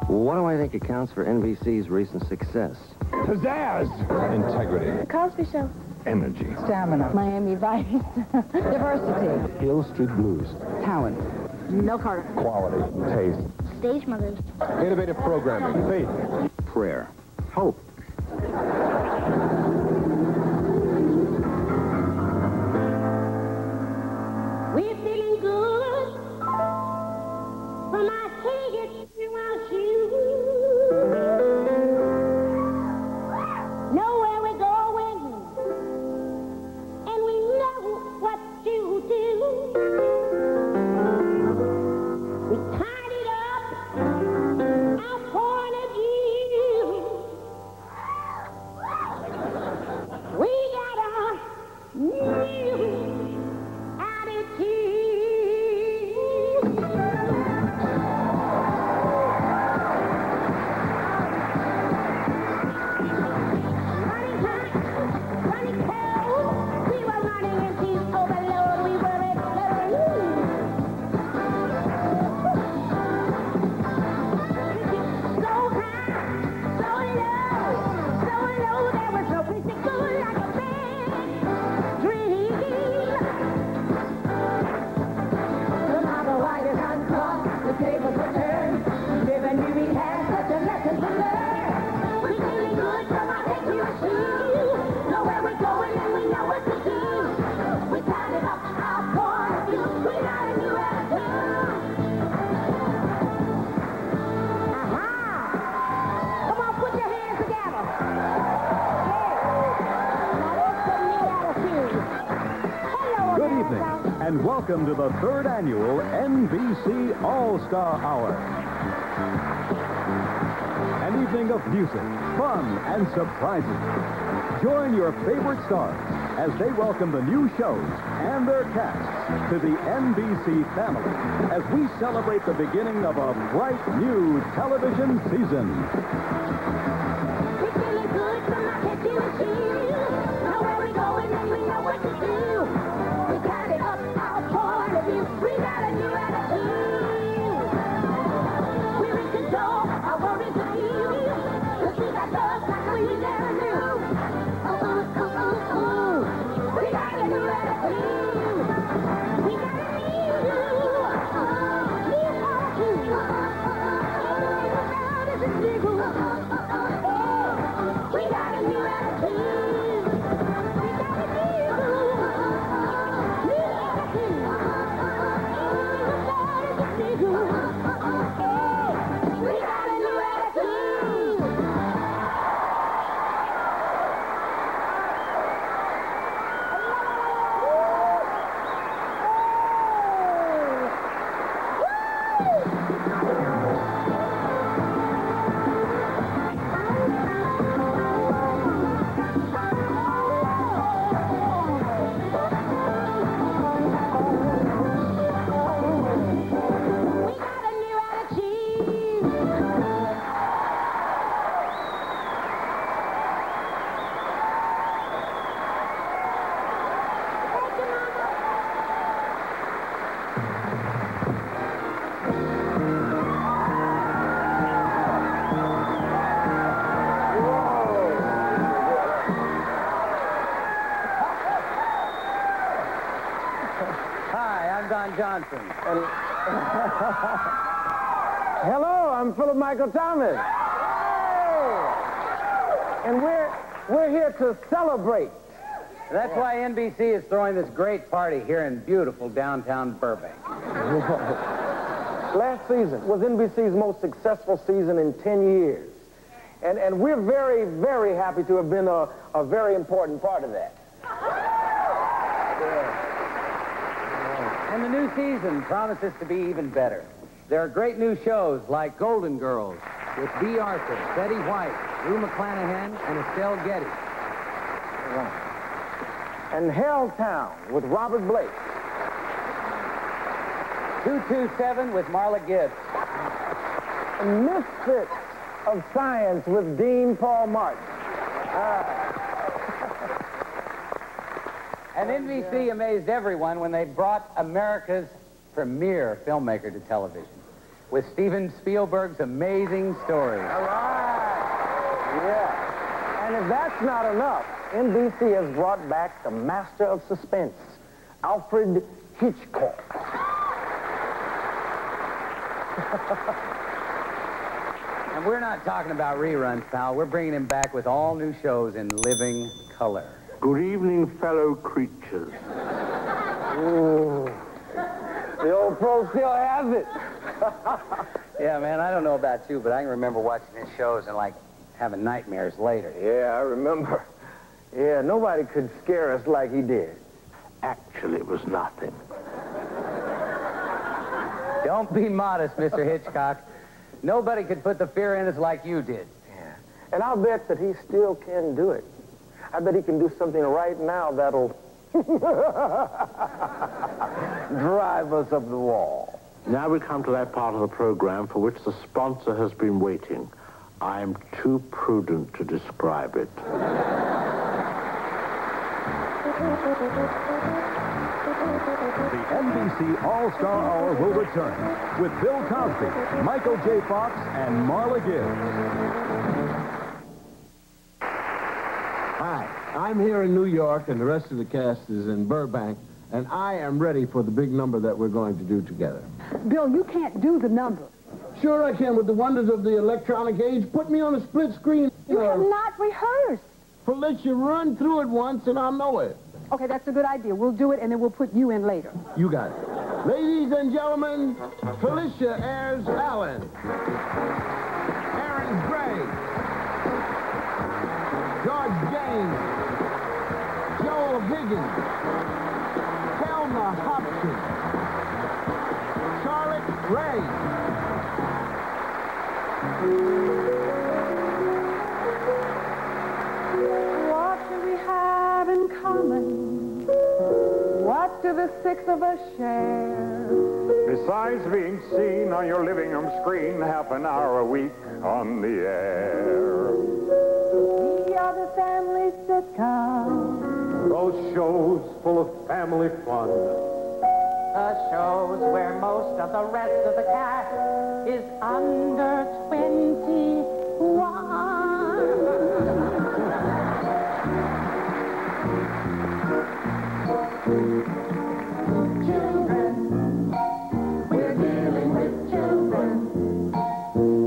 What do I think accounts for NBC's recent success? Pizzazz! Integrity. The Cosby Show. Energy. Stamina. Miami Vice. Diversity. Hill Street Blues. Talent. No Carter. Quality. Taste. Stage mothers. Innovative programming. Faith. Prayer. Hope. We're feeling good from our tickets to our shoes. Know where we're going, and we know what to do. We tidied up our point of view. We got a new attitude. Running hot, running cold, we were running into overload. We were exploding. So high, so low, there was no place to go like a bad dream. The marble wires uncrossed, the tables were turned. Never knew we had such a lesson to learn. We're feeling good from our head to our shoes. Know where we're going and we know what to do. We tidied up our point of view. We got a new attitude. Aha! Come on, put your hands together. Now that's the new attitude. Hello, Good America. evening, and welcome to the third annual NBC All-Star Hour. An evening of music, fun, and surprises. Join your favorite stars as they welcome the new shows and their casts to the NBC family as we celebrate the beginning of a bright new television season. We're feeling good from our head to our shoes. Know where we're going and we know what to do. We tidied up our point of view. We got a new attitude. We're in control, our worries are few. Let's keep our love like we never knew. We got a new attitude. We got a new attitude. We got a new attitude. We got a new attitude. We got a new attitude. Thank you, Mama. Hi, I'm Don Johnson. Hello, I'm Philip Michael Thomas. And we're here to celebrate. That's why NBC is throwing this great party here in beautiful downtown Burbank. Last season was NBC's most successful season in 10 years. And we're very, very happy to have been a very important part of that. And the new season promises to be even better. There are great new shows like Golden Girls with Bea Arthur, Betty White, Rue McClanahan, and Estelle Getty. And Helltown with Robert Blake. 227 with Marla Gibbs. And Misfits of Science with Dean Paul Martin. And NBC amazed everyone when they brought America's premier filmmaker to television with Steven Spielberg's amazing stories. All right. Yeah. And if that's not enough, NBC has brought back the master of suspense, Alfred Hitchcock. And we're not talking about reruns, pal. We're bringing him back with all new shows in living color. Good evening, fellow creatures. Ooh. The old pro still has it. Yeah, man, I don't know about you, but I can remember watching his shows and, like, having nightmares later. Yeah, I remember. Yeah, nobody could scare us like he did. Actually, it was nothing. Don't be modest, Mr. Hitchcock. Nobody could put the fear in us like you did. Yeah. And I'll bet that he still can do it. I bet he can do something right now that'll drive us up the wall. Now we come to that part of the program for which the sponsor has been waiting. I am too prudent to describe it. The NBC All-Star Hour will return with Bill Cosby, Michael J. Fox, and Marla Gibbs. Hi, I'm here in New York, and the rest of the cast is in Burbank, and I am ready for the big number that we're going to do together. Bill, you can't do the number. Sure I can, with the wonders of the electronic age. Put me on a split screen. You have not rehearsed. Felicia, run through it once, and I'll know it. Okay, that's a good idea. We'll do it, and then we'll put you in later. You got it. Ladies and gentlemen, Felicia airs Allen. Aaron Gray. George James. Joel Higgins. Thelma Hopkins. Charlotte Ray. What do we have in common? What do the six of us share? Besides being seen on your living room screen half an hour a week on the air. We are the family sitcom. Those shows full of family fun. The shows where most of the rest of the cast is under 21. Children, we're dealing with children.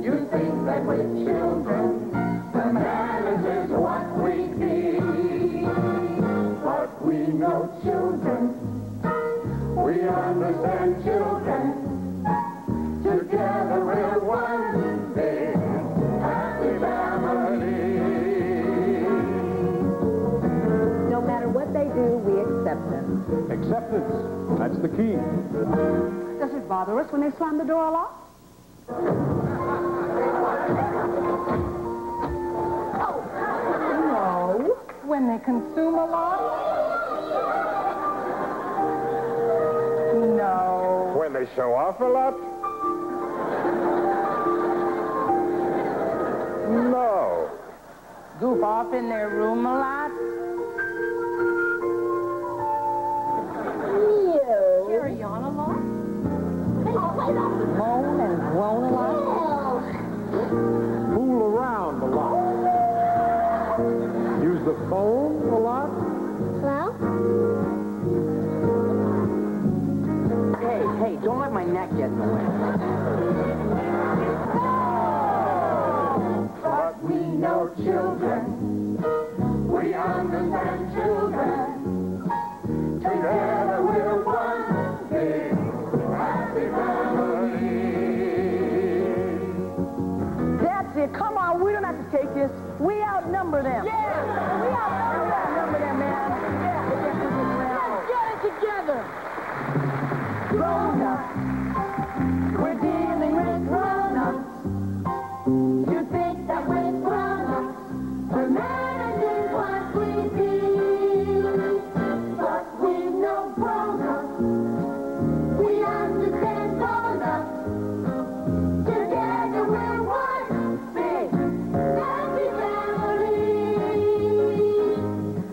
You think that with children, the manners is what we need. But we know children. We understand children. Together we're one big happy family. No matter what they do, we accept them. Acceptance. That's the key. Does it bother us when they slam the door lock? No. When they consume a lot? No. When they show off a lot? No. Goof off in their room a lot? Carry on a lot? Moan and groan a lot? Fool around a lot. Use the phone a lot? Hey, don't let my neck get in the way. But we know children. We understand children. Together we're one big happy family. That's it. Come on, we don't have to take this. We outnumber them. Yeah, we outnumber them, man. Yeah. Let's get it together. Grown-ups, we're dealing with grown-ups. You think that with grown-ups, the manners is what we need. But we know grown-ups, we understand grown-ups. Together we're one big happy family.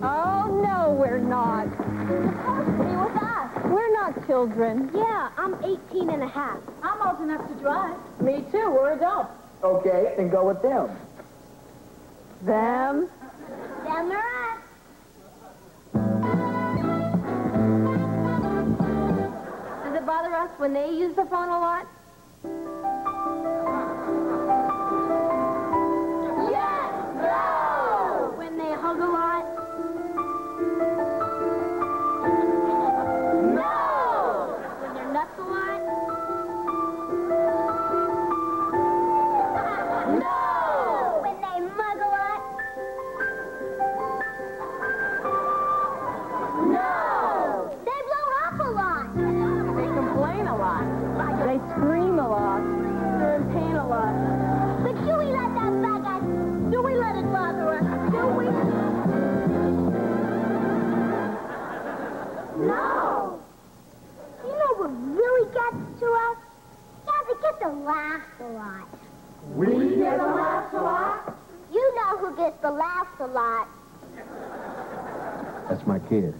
Oh, no, we're not. children? Yeah, I'm 18 and a half. I'm old enough to drive. Me too. We're adults. Okay, then go with them. Them? Them or us. Does it bother us when they use the phone a lot? Yes! No! When they hug a lot? No! When they're nuts a lot? No! When they mug a lot? No! They blow up a lot. They complain a lot. They scream a lot. They're in pain a lot. But do we let that faggot? Do we let it bother us? Do we? No. You know what really gets to us? Yeah, they get to laugh a lot. We get to laugh a lot. You know who gets to laugh a lot. That's my kid.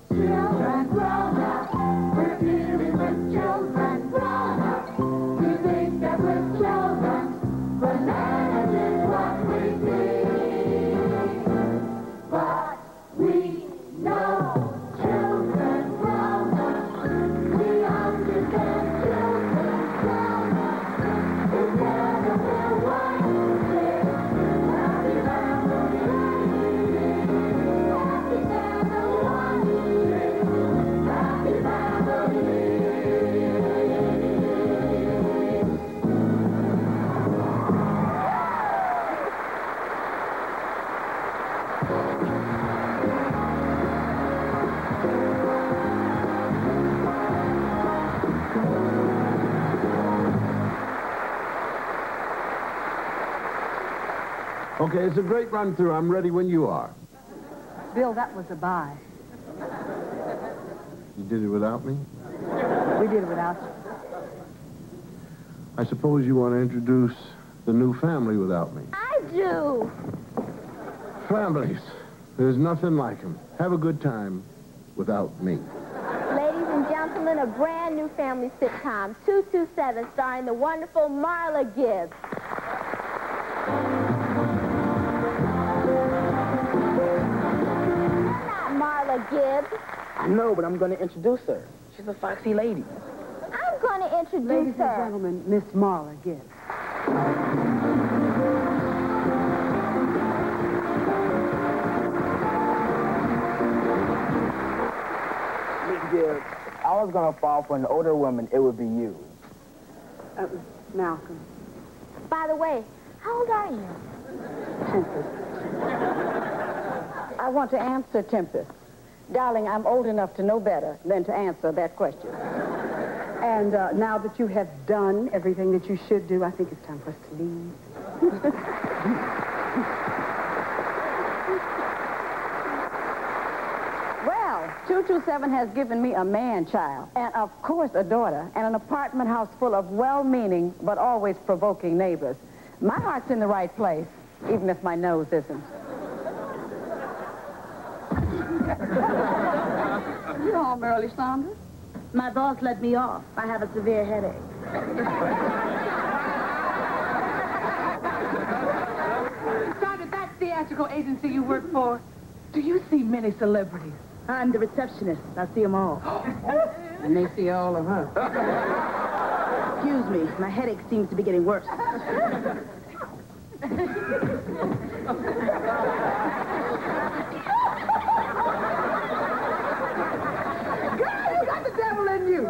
Children grown up. We're dealing with children grown up. We think that we're children, but that is what we think. But we know children grown up. We understand children grown up. Together we're one big happy family. Happy family, one big happy family. Okay, it's a great run-through. I'm ready when you are. Bill, that was a bye. You did it without me? We did it without you. I suppose you want to introduce the new family without me. I do. Families. There's nothing like them. Have a good time without me. Ladies and gentlemen, a brand new family sitcom, 227, starring the wonderful Marla Gibbs. Not Marla Gibbs. I know, but I'm going to introduce her. She's a foxy lady. I'm going to introduce Ladies and her. gentlemen, Miss Marla Gibbs. Miss Gibbs, I was going to fall for an older woman. It would be you. Malcolm. By the way, how old are you? Tempest. I want to answer Tempest. Darling, I'm old enough to know better than to answer that question. And now that you have done everything that you should do, I think it's time for us to leave. Well, 227 has given me a man-child, and of course a daughter, and an apartment house full of well-meaning but always provoking neighbors. My heart's in the right place, even if my nose isn't. You home early, Sandra? My boss let me off. I have a severe headache. Sandra, that theatrical agency you work for, do you see many celebrities? I'm the receptionist. I see them all. And they see all of her. Excuse me. My headache seems to be getting worse. You got the devil in you.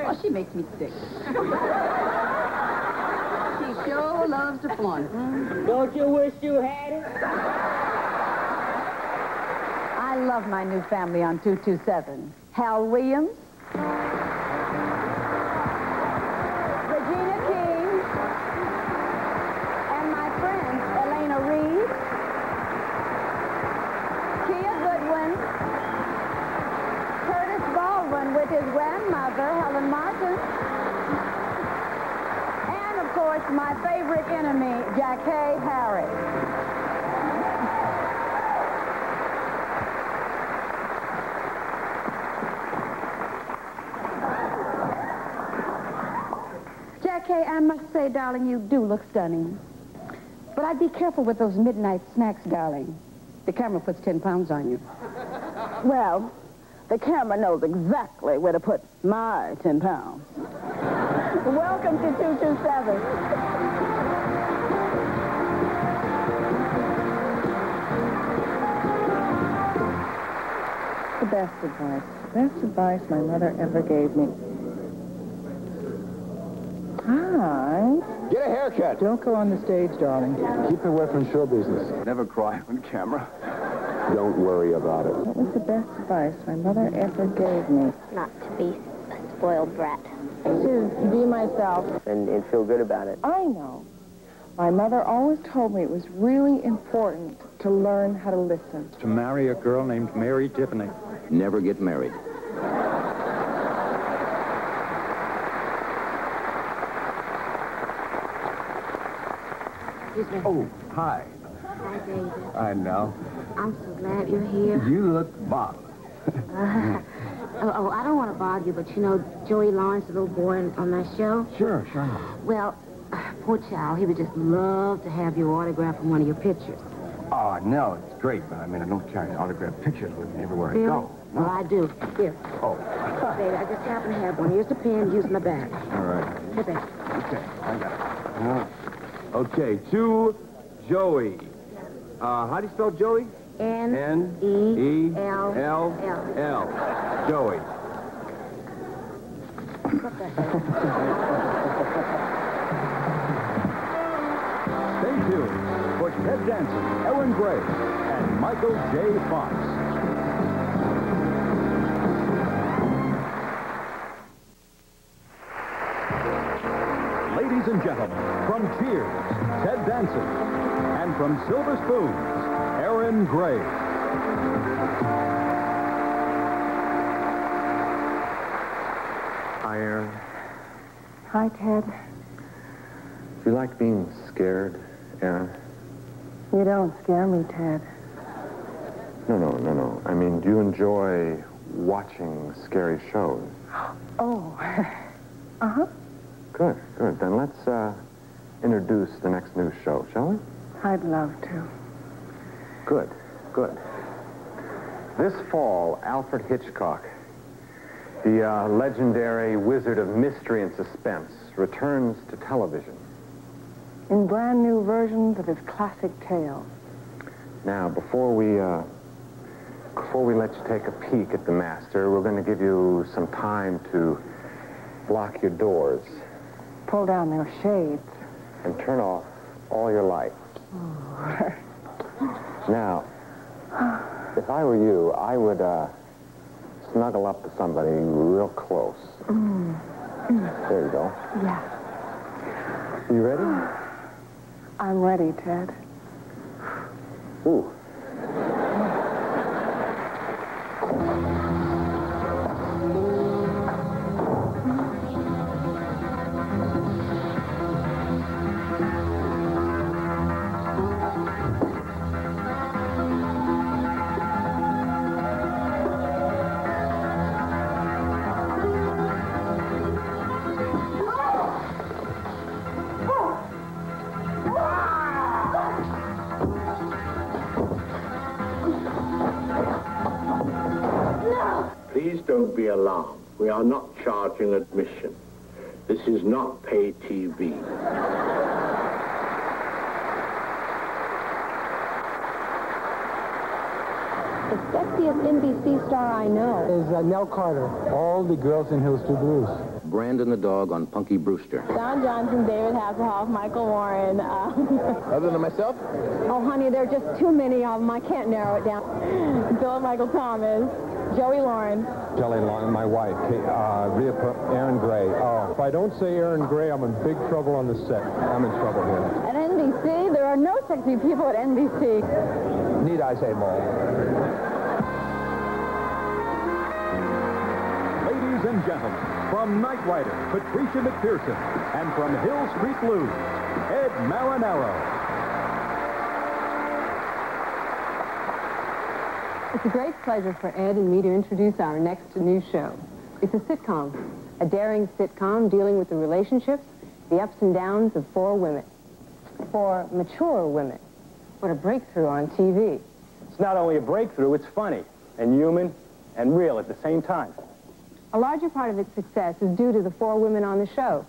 Oh, she makes me sick. She sure loves to flaunt it. Don't you wish you had it? I love my new family on 227. Hal Williams. Regina King. And my friend, Elena Reed. Kia Goodwin. Curtis Baldwin with his grandmother, Helen Martin. And, of course, my favorite enemy, Jackée Harry. Okay, I must say, darling, you do look stunning. But I'd be careful with those midnight snacks, darling. The camera puts 10 pounds on you. Well, the camera knows exactly where to put my 10 pounds. Welcome to 227. The best advice my mother ever gave me. Hi. Get a haircut. Don't go on the stage, darling. Keep away from show business. Never cry on camera. Don't worry about it. What was the best advice my mother ever gave me? Not to be a spoiled brat. To be myself. And feel good about it. I know. My mother always told me it was really important to learn how to listen. To marry a girl named Mary Tiffany. Never get married. Excuse me. Oh, hi. Hi, David. I know. I'm so glad you're here. You look bothered. I don't want to bother you, but you know Joey Lawrence, the little boy on that show? Sure. Well, poor child, he would just love to have your autograph on one of your pictures. Oh, no, it's great, but I mean, I don't carry autographed pictures with me everywhere I go. Well, I do. Here. Oh. David, I just happen to have one. Here's the pen, use my bag. All right. Here, back. Okay, I got it. Okay, to Joey. How do you spell Joey? N-E-L-L. Joey. What the heck? Stay tuned for Ted Danson, Ellen Gray, and Michael J. Fox. Ladies and gentlemen, from Cheers, Ted Danson, and from Silver Spoons, Aaron Gray. Hi, Aaron. Hi, Ted. Do you like being scared, Aaron? You don't scare me, Ted. No. I mean, do you enjoy watching scary shows? Oh. Uh-huh. Good. Then let's introduce the next new show, shall we? I'd love to. Good. This fall, Alfred Hitchcock, the legendary wizard of mystery and suspense, returns to television. In brand new versions of his classic tales. Now, before we let you take a peek at the master, we're going to give you some time to lock your doors. Pull down their shades. And turn off all your lights. Oh. Now, if I were you, I would snuggle up to somebody real close. There you go. Yeah. You ready? I'm ready, Ted. Ooh. Please don't be alarmed. We are not charging admission. This is not pay TV. The sexiest NBC star I know. Is Nell Carter. All the girls in Hills to Blues. Brandon the dog on Punky Brewster. Don Johnson, David Hasselhoff, Michael Warren. Other than myself? Oh, honey, there are just too many of them. I can't narrow it down. Bill Michael Thomas, Joey Lauren. Jelly Long, my wife, Aaron Gray. Oh, if I don't say Aaron Gray, I'm in big trouble on the set. I'm in trouble here. At NBC, there are no sexy people at NBC. Need I say more? Ladies and gentlemen, from Knight Rider, Patricia McPherson, and from Hill Street Blues, Ed Marinaro. It's a great pleasure for Ed and me to introduce our next new show. It's a sitcom, a daring sitcom dealing with the relationships The ups and downs of 4 women. 4 mature women. What a breakthrough on TV. It's not only a breakthrough, it's funny and human and real at the same time. A larger part of its success is due to the 4 women on the show.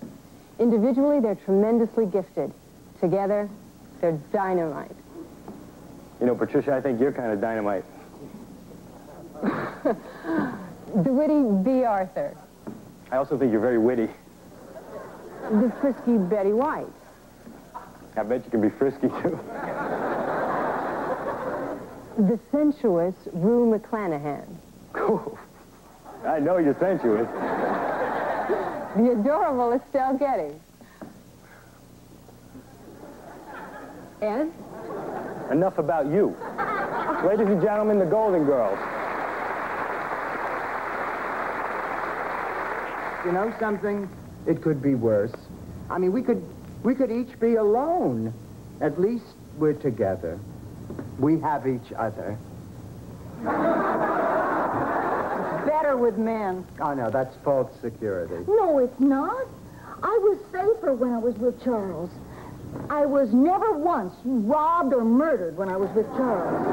Individually, they're tremendously gifted. Together, they're dynamite. You know, Patricia, I think you're kind of dynamite. The witty B. Arthur. I also think you're very witty. The frisky Betty White. I bet you can be frisky, too. The sensuous Rue McClanahan. Cool. I know you're sensuous. The adorable Estelle Getty. Ed? Enough about you. Ladies and gentlemen, the Golden Girls. You know something? It could be worse. I mean, we could each be alone. At least we're together. We have each other. Better with men. Oh, no, that's false security. No, it's not. I was safer when I was with Charles. I was never once robbed or murdered when I was with Charles.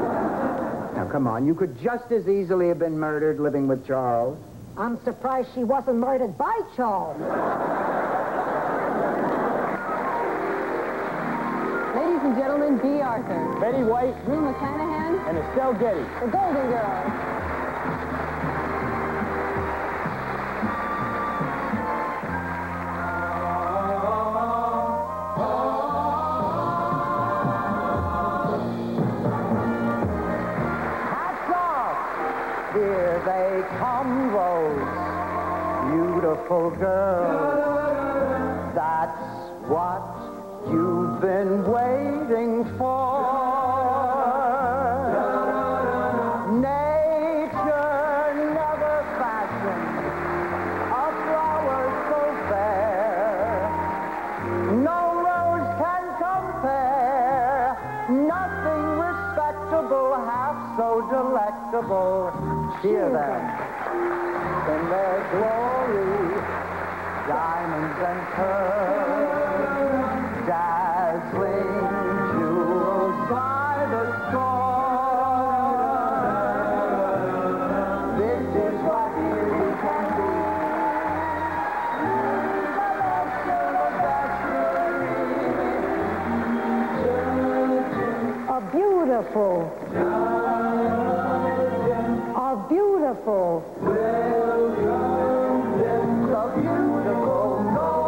Now, come on. You could just as easily have been murdered living with Charles. I'm surprised she wasn't murdered by Charles. Ladies and gentlemen, B. Arthur. Betty White. Rue McClanahan. And Estelle Getty. The Golden Girls. Here they come, Rose, beautiful girl. That's what you've been waiting for. Nature never fashioned a flower so fair. No rose can compare. Nothing respectable, half so delectable. Hear them in their glory, diamonds and pearls, dazzling jewels by the score. This is what beauty can be. A beautiful. Beautiful. Welcome them, the beautiful golden girl.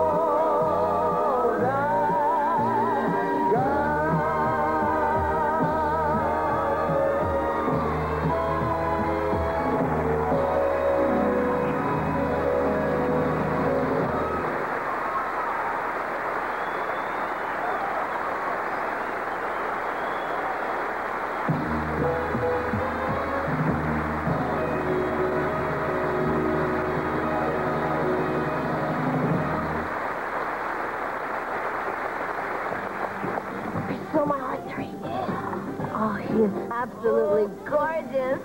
Absolutely gorgeous.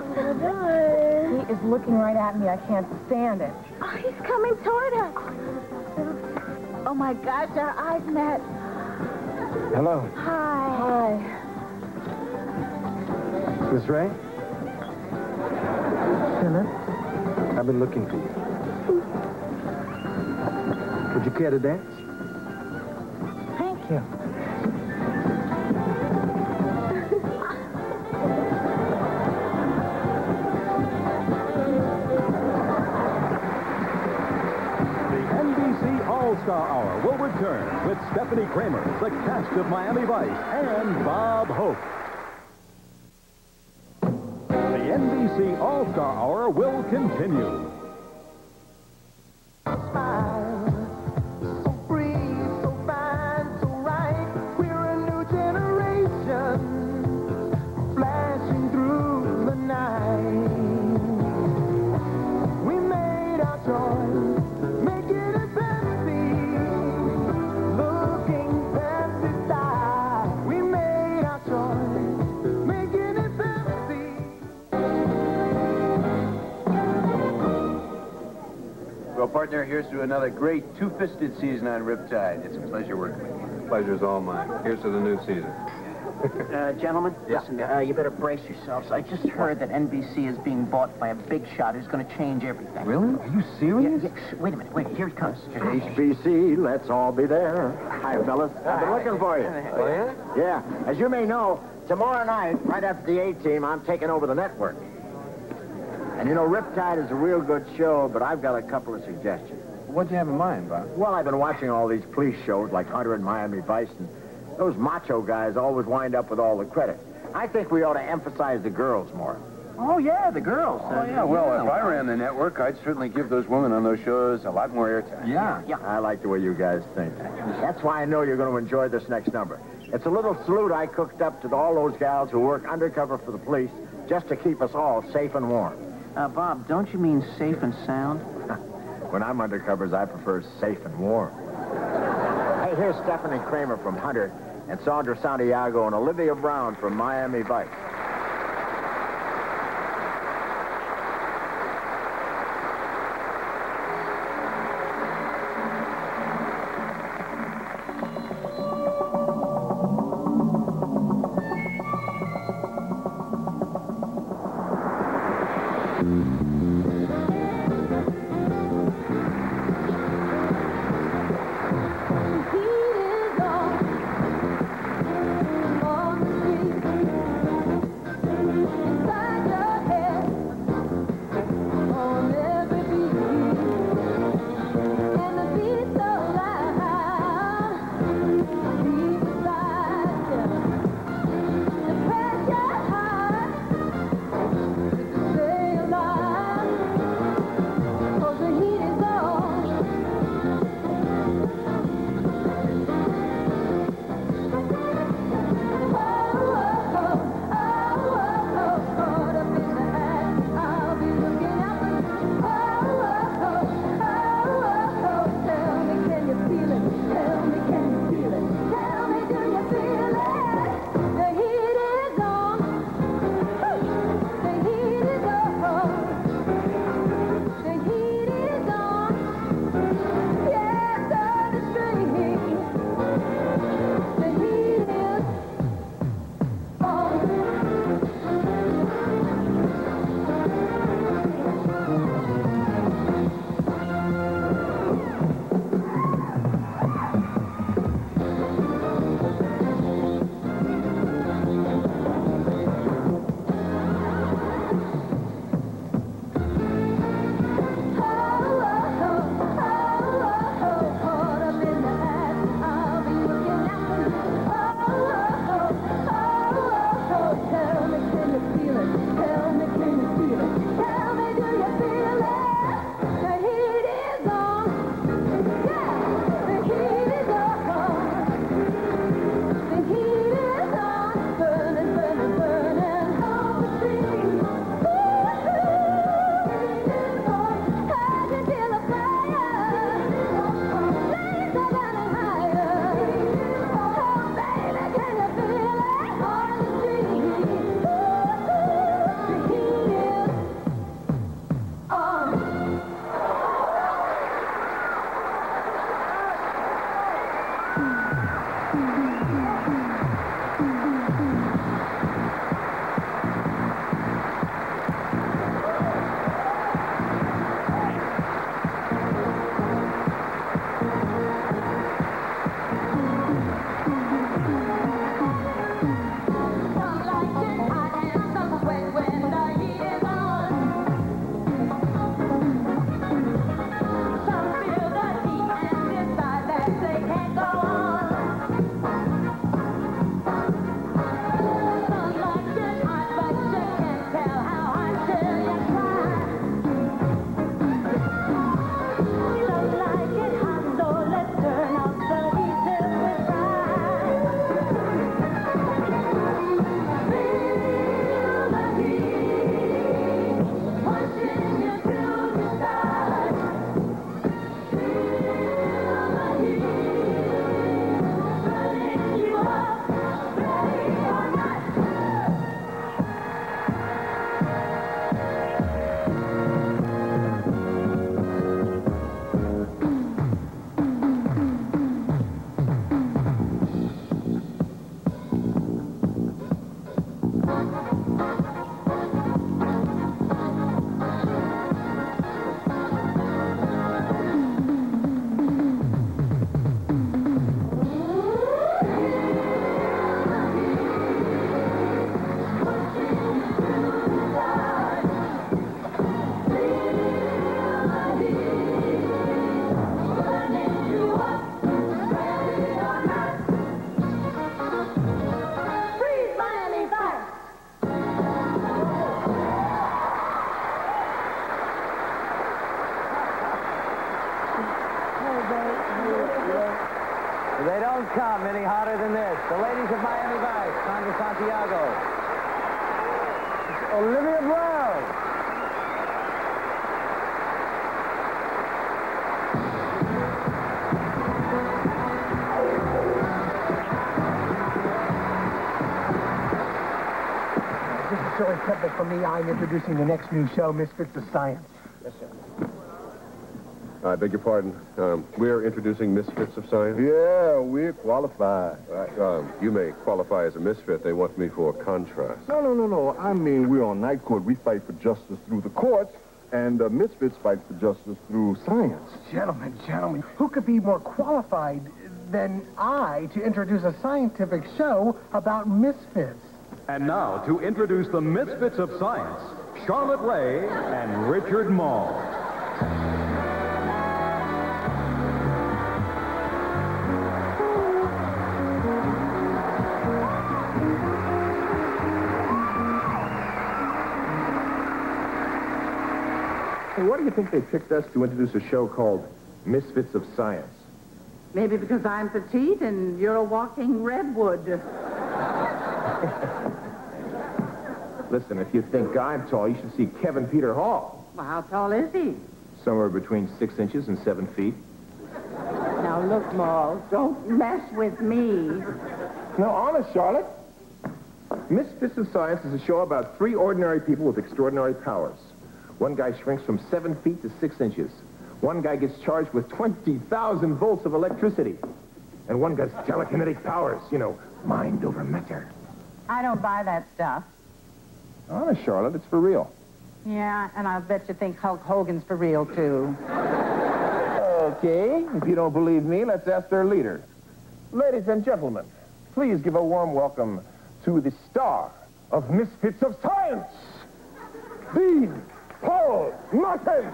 He is looking right at me. I can't stand it. Oh, he's coming toward us. Oh, my gosh, our eyes met. Hello. Hi. Miss Ray? Philip? I've been looking for you. Would you care to dance? Thank you. All-Star Hour will return with Stephanie Kramer, the cast of Miami Vice, and Bob Hope. The NBC All-Star Hour will continue. Well, partner, here's to another great two-fisted season on Riptide. It's a pleasure working with you. Pleasure's all mine. Here's to the new season. Gentlemen, listen, you better brace yourselves. I just heard that NBC is being bought by a big shot who's going to change everything. Really? Are you serious? Wait a minute, wait, here it comes. HBC, let's all be there. Hi, fellas. I've been looking for you. Oh, yeah? Yeah, as you may know, tomorrow night, right after the A-Team, I'm taking over the network. And you know, Riptide is a real good show, but I've got a couple of suggestions. What do you have in mind, Bob? Well, I've been watching all these police shows like Hunter and Miami Vice, and those macho guys always wind up with all the credit. I think we ought to emphasize the girls more. Oh, yeah, the girls. Oh, yeah, well, if I ran the network, I'd certainly give those women on those shows a lot more airtime. Yeah. I like the way you guys think. That's why I know you're going to enjoy this next number. It's a little salute I cooked up to all those gals who work undercover for the police just to keep us all safe and warm. Bob, don't you mean safe and sound? When I'm undercovers, I prefer safe and warm. Hey, here's Stephanie Kramer from Hunter, and Sandra Santiago and Olivia Brown from Miami Vice. They don't come any hotter than this. The ladies of Miami Vice, Sandra Santiago. Olivia Brown. This is Shirley Temple for me. I'm introducing the next new show, Misfits of Science. Yes, sir. I beg your pardon. We're introducing Misfits of Science? Yeah, we're qualified. You may qualify as a misfit. They want me for contrast. No. I mean, we're on night court. We fight for justice through the courts, and misfits fight for justice through science. Gentlemen, who could be more qualified than I to introduce a scientific show about misfits? And now, to introduce the Misfits of Science, Charlotte Ray and Richard Mall. Hey, why do you think they picked us to introduce a show called Misfits of Science? Maybe because I'm petite and you're a walking redwood. Listen, if you think I'm tall, you should see Kevin Peter Hall. Well, how tall is he? Somewhere between 6 inches and 7 feet. Now, look, Maul, don't mess with me. No, honest, Charlotte. Misfits of Science is a show about 3 ordinary people with extraordinary powers. One guy shrinks from 7 feet to 6 inches. One guy gets charged with 20,000 volts of electricity. And one guy's telekinetic powers, mind over matter. I don't buy that stuff. Honest, Charlotte, it's for real. Yeah, and I'll bet you think Hulk Hogan's for real, too. Okay, if you don't believe me, let's ask their leader. Ladies and gentlemen, please give a warm welcome to the star of Misfits of Science, Dean Paul Martin.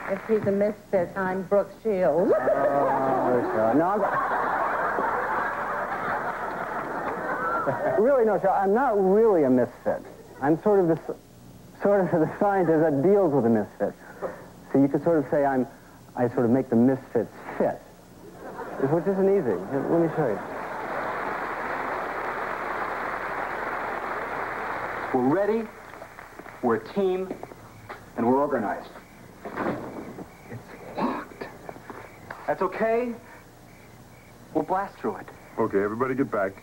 If he's a misfit, I'm Brooke Shields. Really, no, I'm not really a misfit. I'm sort of the scientist that deals with the misfits. So you could sort of say I sort of make the misfits fit, which isn't easy. Let me show you. We're ready, we're a team, and we're organized. It's locked. That's okay. We'll blast through it. Okay, everybody get back.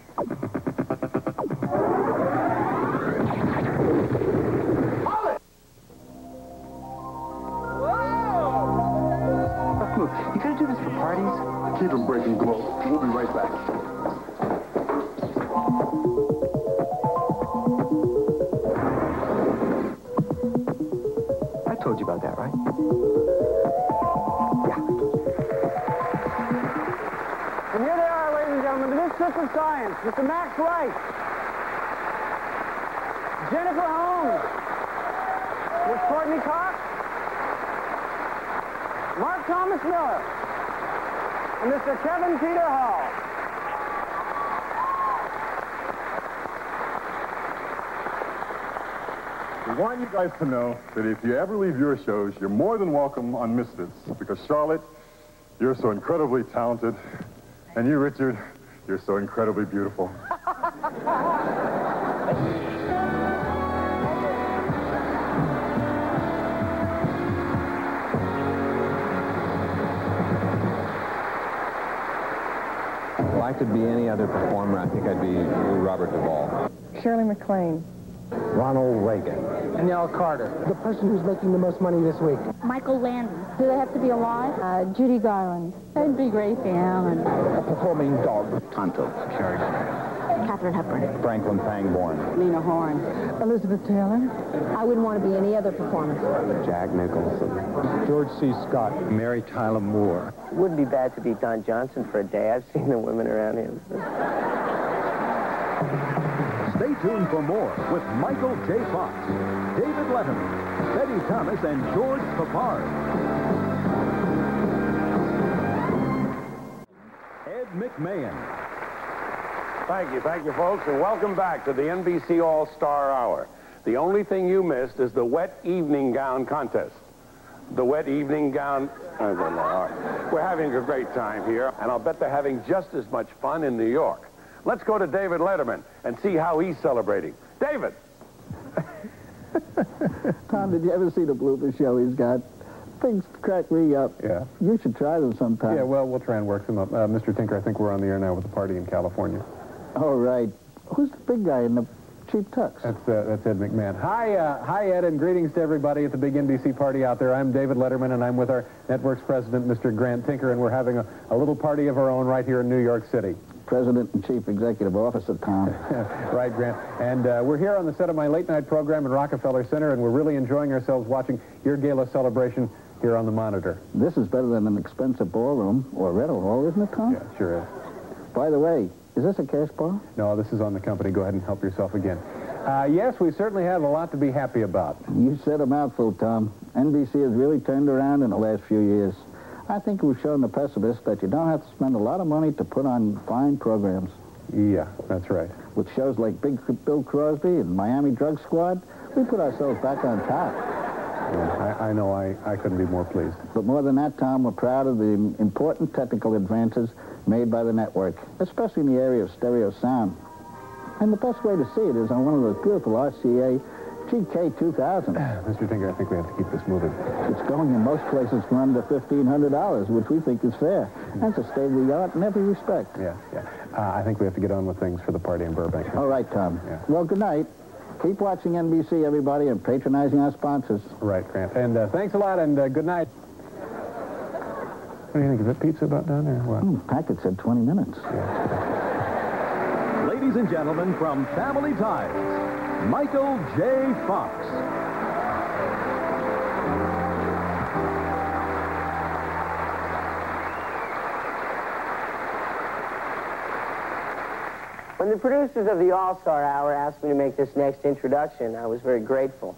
Look, you gotta do this for parties? Keep them breaking glow. We'll be right back. I told you about that, right? And here they are, ladies and gentlemen, the Misfits of Science, Mr. Max Wright, Jennifer Holmes, Miss Courtney Cox, Mark Thomas Miller, and Mr. Kevin Peter Hall. We want you guys to know that if you ever leave your shows, you're more than welcome on Misfits, because Charlotte, you're so incredibly talented, and you, Richard, you're so incredibly beautiful. If I could be any other performer, I think I'd be Robert Duvall. Shirley MacLaine. Ronald Reagan. Nell Carter. The person who's making the most money this week. Michael Landon. Do they have to be alive? Judy Garland. That'd be Grace Allen. A performing dog. Tonto. Sherry. Katharine Hepburn. Franklin Pangborn. Lena Horne. Elizabeth Taylor. I wouldn't want to be any other performer. Jack Nicholson. George C. Scott. Mary Tyler Moore. It wouldn't be bad to be Don Johnson for a day. I've seen the women around him. Stay tuned for more with Michael J. Fox, David Letterman, Betty Thomas, and George Papard. Ed McMahon. Thank you, folks, and welcome back to the NBC All-Star Hour. The only thing you missed is the wet evening gown contest. The wet evening gown... All right. We're having a great time here, and I'll bet they're having just as much fun in New York. Let's go to David Letterman and see how he's celebrating. David! Tom, did you ever see the blooper show he's got? Things crack me up. Yeah. You should try them sometime. Yeah, well, we'll try and work them up. Mr. Tinker, I think we're on the air now with a party in California. All right. Who's the big guy in the cheap tux? That's Ed McMahon. Hi, Ed, and greetings to everybody at the big NBC party out there. I'm David Letterman, and I'm with our network's president, Mr. Grant Tinker, and we're having a little party of our own right here in New York City. President and Chief Executive Officer, Tom. Right, Grant. And we're here on the set of my late-night program in Rockefeller Center, and we're really enjoying ourselves watching your gala celebration here on the monitor. This is better than an expensive ballroom or rental hall, isn't it, Tom? Yeah, sure is. By the way, is this a cash bar? No, this is on the company. Go ahead and help yourself again. Yes, we certainly have a lot to be happy about. You said a mouthful, Tom. NBC has really turned around in the last few years. I think we've shown the pessimists that you don't have to spend a lot of money to put on fine programs. Yeah, that's right. With shows like Big Bill Crosby and Miami Drug Squad, we put ourselves back on top. Yeah, I know I couldn't be more pleased. But more than that, Tom, we're proud of the important technical advances made by the network, especially in the area of stereo sound. And the best way to see it is on one of those beautiful RCA GK2000. Mr. Tinker, I think we have to keep this moving. It's going in most places for under $1,500, which we think is fair. That's a state-of-the-art in every respect. Yeah. I think we have to get on with things for the party in Burbank. All right, Tom. Yeah. Well, good night. Keep watching NBC, everybody, and patronizing our sponsors. Right, Grant. And thanks a lot, and good night. What do you think? Is that pizza about done, or what? Packet said 20 minutes. Yeah. Ladies and gentlemen, from Family Ties, Michael J. Fox. When the producers of the All-Star Hour asked me to make this next introduction, I was very grateful,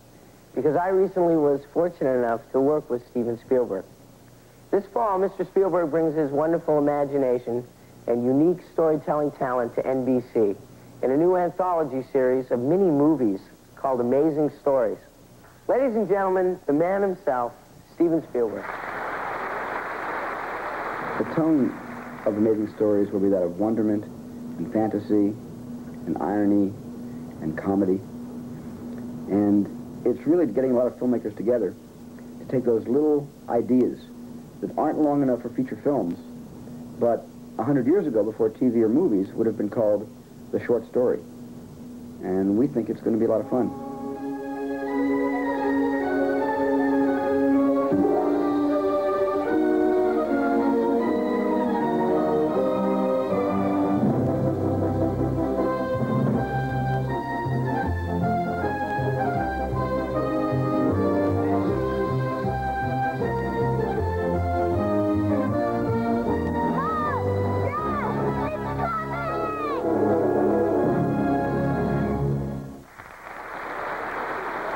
because I recently was fortunate enough to work with Steven Spielberg. This fall, Mr. Spielberg brings his wonderful imagination and unique storytelling talent to NBC in a new anthology series of mini movies called Amazing Stories. Ladies and gentlemen, the man himself, Steven Spielberg. The tone of Amazing Stories will be that of wonderment and fantasy and irony and comedy. And it's really getting a lot of filmmakers together to take those little ideas that aren't long enough for feature films, but 100 years ago, before TV or movies, would have been called the short story. And we think it's going to be a lot of fun.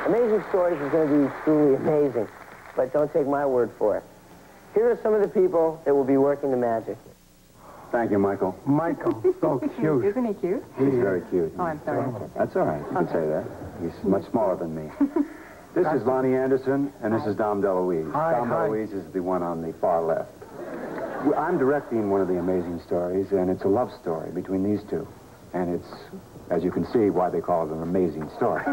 Amazing Stories is going to be truly amazing, but don't take my word for it. Here are some of the people that will be working the magic. Thank you, Michael. Michael, so cute. Isn't he cute? He's very cute. Oh, I'm sorry. That's all right. You can say that. He's much smaller than me. This is Lonnie Anderson, and this is Dom DeLuise. Dom DeLuise is the one on the far left. I'm directing one of the Amazing Stories, and it's a love story between these two. And it's, as you can see, why they call it an amazing story.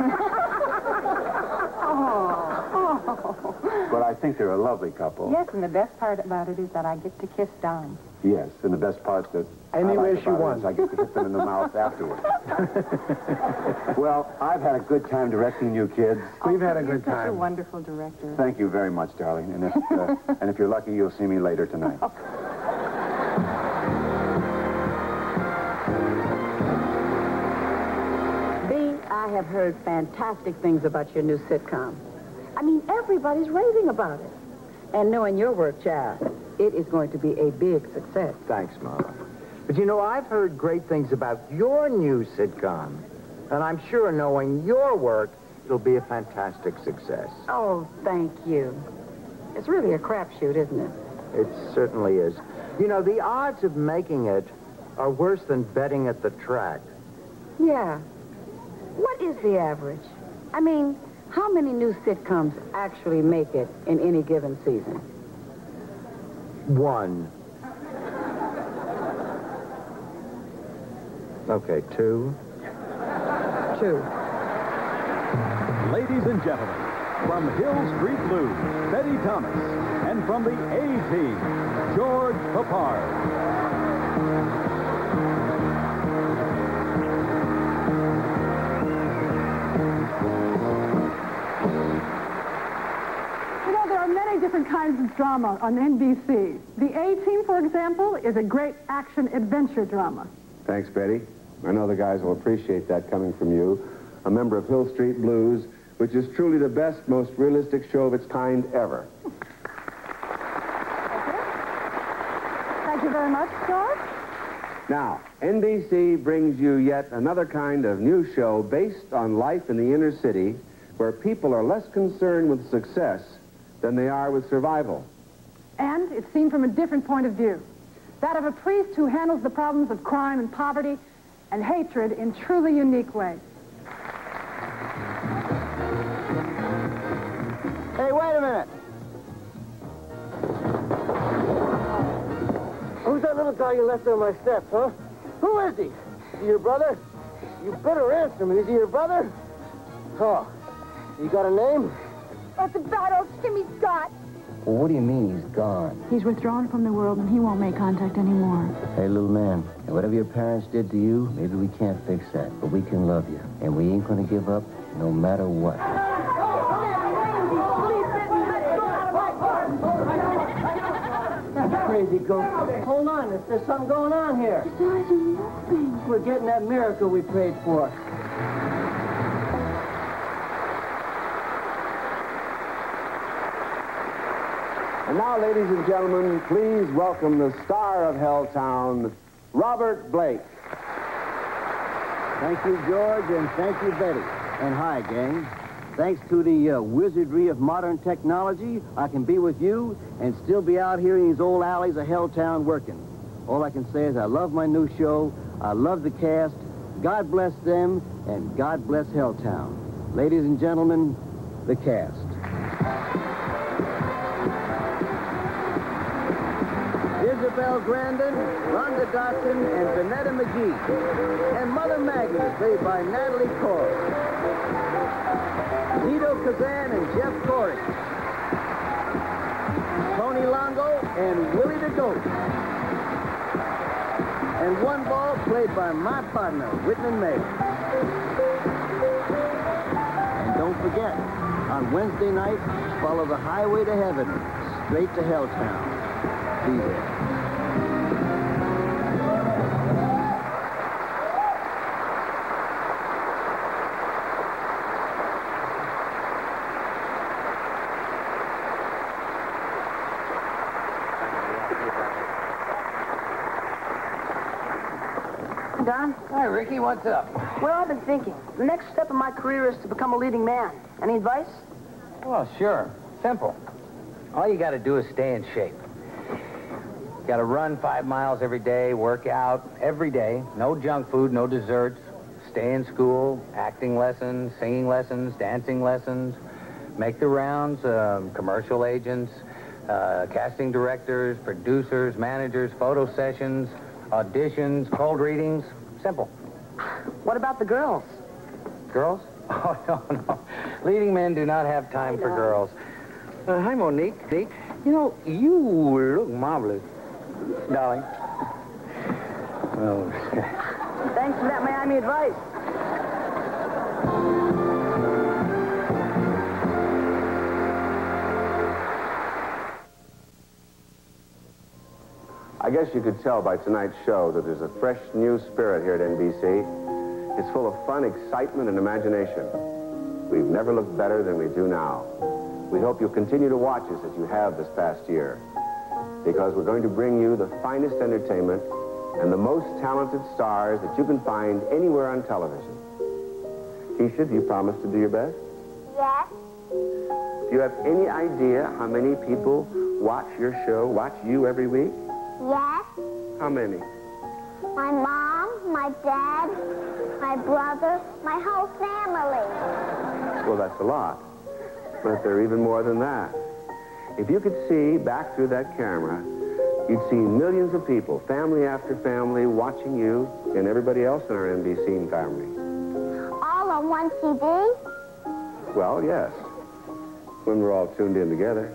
But I think they're a lovely couple. Yes, and the best part about it is that I get to kiss Dom. Yes, and the best part that Any way she wants, I get to hit them in the mouth afterwards. Well, I've had a good time directing you kids. We've had a good time. You're such a wonderful director. Thank you very much, darling. And if you're lucky, you'll see me later tonight. I have heard fantastic things about your new sitcom. I mean, everybody's raving about it. And knowing your work, child, it is going to be a big success. Thanks, Marla. But you know, I've heard great things about your new sitcom. And I'm sure knowing your work, it'll be a fantastic success. Oh, thank you. It's really a crapshoot, isn't it? It certainly is. You know, the odds of making it are worse than betting at the track. Yeah. What is the average? I mean, how many new sitcoms actually make it in any given season? 1. Okay, 2. 2. Ladies and gentlemen, from Hill Street Blues, Betty Thomas, and from the A-Team, George Papard. You know, there are many different kinds of drama on NBC. The A-Team, for example, is a great action-adventure drama. Thanks, Betty. I know the guys will appreciate that coming from you, a member of Hill Street Blues, which is truly the best, most realistic show of its kind ever. Thank you very much, George. Now, NBC brings you yet another kind of new show based on life in the inner city, where people are less concerned with success than they are with survival. And it's seen from a different point of view. That of a priest who handles the problems of crime and poverty and hatred in truly unique ways. Hey, wait a minute. Who's that little guy you left on my steps, huh? Who is he? Is he your brother? You better answer me. Is he your brother? Oh, you got a name? That's about old Timmy Scott. Well, what do you mean he's gone? He's withdrawn from the world, and he won't make contact anymore. Hey, little man, whatever your parents did to you, maybe we can't fix that, but we can love you. And we ain't gonna give up no matter what. That's crazy, Ghost. Hold on, there's something going on here. His eyes are moving. We're getting that miracle we prayed for. And now, ladies and gentlemen, please welcome the star of Helltown, Robert Blake. Thank you, George, and thank you, Betty. And hi, gang. Thanks to the wizardry of modern technology, I can be with you and still be out here in these old alleys of Helltown working. All I can say is I love my new show, I love the cast, God bless them, and God bless Helltown. Ladies and gentlemen, the cast. Isabel Grandin, Rhonda Dotson, and Vanetta McGee. And Mother Maggie, played by Natalie Cole. Tito Kazan and Jeff Corey. Tony Longo and Willie the Goat. And One Ball, played by my partner, Whitman Mayer. And don't forget, on Wednesday night, follow the highway to heaven, straight to Helltown. Be there. Don? Hi, Ricky. What's up? Well, I've been thinking. The next step in my career is to become a leading man. Any advice? Well, sure. Simple. All you got to do is stay in shape. Got to run 5 miles every day, work out every day. No junk food, no desserts. Stay in school, acting lessons, singing lessons, dancing lessons. Make the rounds, commercial agents, casting directors, producers, managers, photo sessions, auditions, cold readings. Simple. What about the girls? Girls? Oh, no. Leading men do not have time for girls. Hi, Monique. You know, you look marvelous, darling. Oh. Thanks for that Miami advice. I guess you could tell by tonight's show that there's a fresh new spirit here at NBC. It's full of fun, excitement, and imagination. We've never looked better than we do now. We hope you'll continue to watch us as you have this past year, because we're going to bring you the finest entertainment and the most talented stars that you can find anywhere on television. Keisha, do you promise to do your best? Yes. Do you have any idea how many people watch your show, watch you every week? Yes. How many? My mom, my dad, my brother, my whole family. Well, that's a lot. But there are even more than that. If you could see back through that camera, you'd see millions of people, family after family, watching you and everybody else in our NBC family. All on one CD? Well, yes. When we're all tuned in together.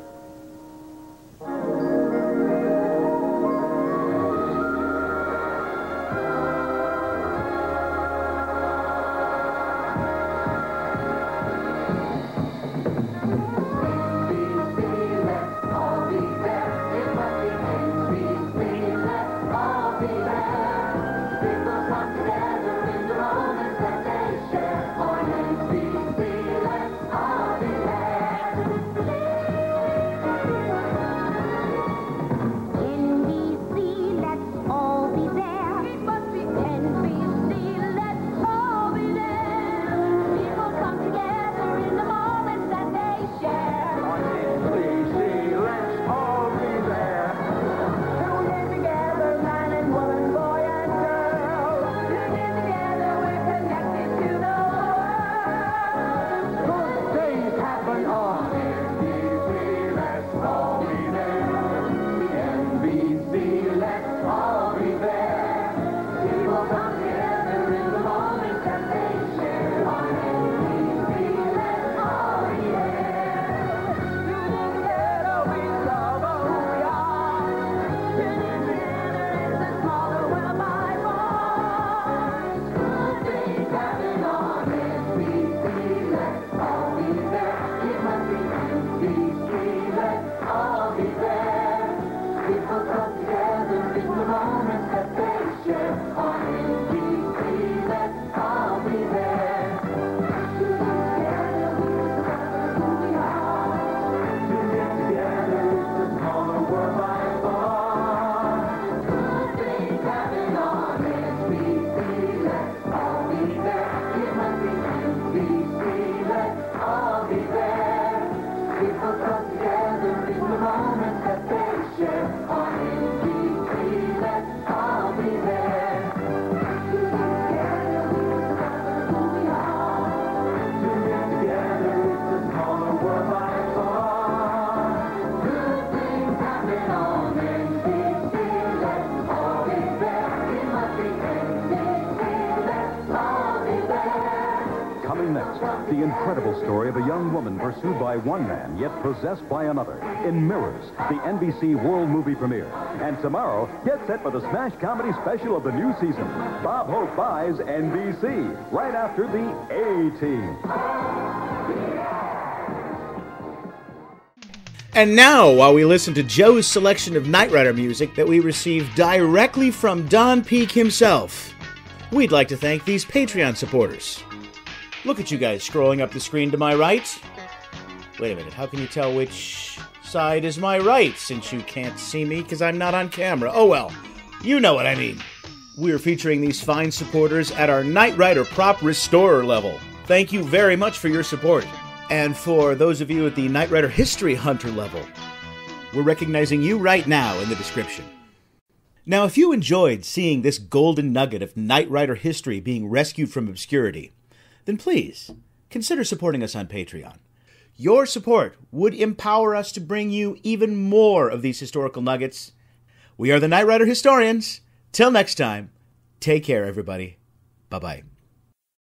The incredible story of a young woman pursued by one man, yet possessed by another. In Mirrors, the NBC World Movie premiere. And tomorrow, get set for the smash comedy special of the new season, Bob Hope Buys NBC, right after the A-Team. And now, while we listen to Joe's selection of Knight Rider music that we received directly from Don Peake himself, we'd like to thank these Patreon supporters. Look at you guys scrolling up the screen to my right. Wait a minute, how can you tell which side is my right, since you can't see me because I'm not on camera? Oh well, you know what I mean. We're featuring these fine supporters at our Knight Rider Prop Restorer level. Thank you very much for your support. And for those of you at the Knight Rider History Hunter level, we're recognizing you right now in the description. Now, if you enjoyed seeing this golden nugget of Knight Rider history being rescued from obscurity, then please consider supporting us on Patreon. Your support would empower us to bring you even more of these historical nuggets. We are the Knight Rider Historians. Till next time, take care, everybody. Bye-bye.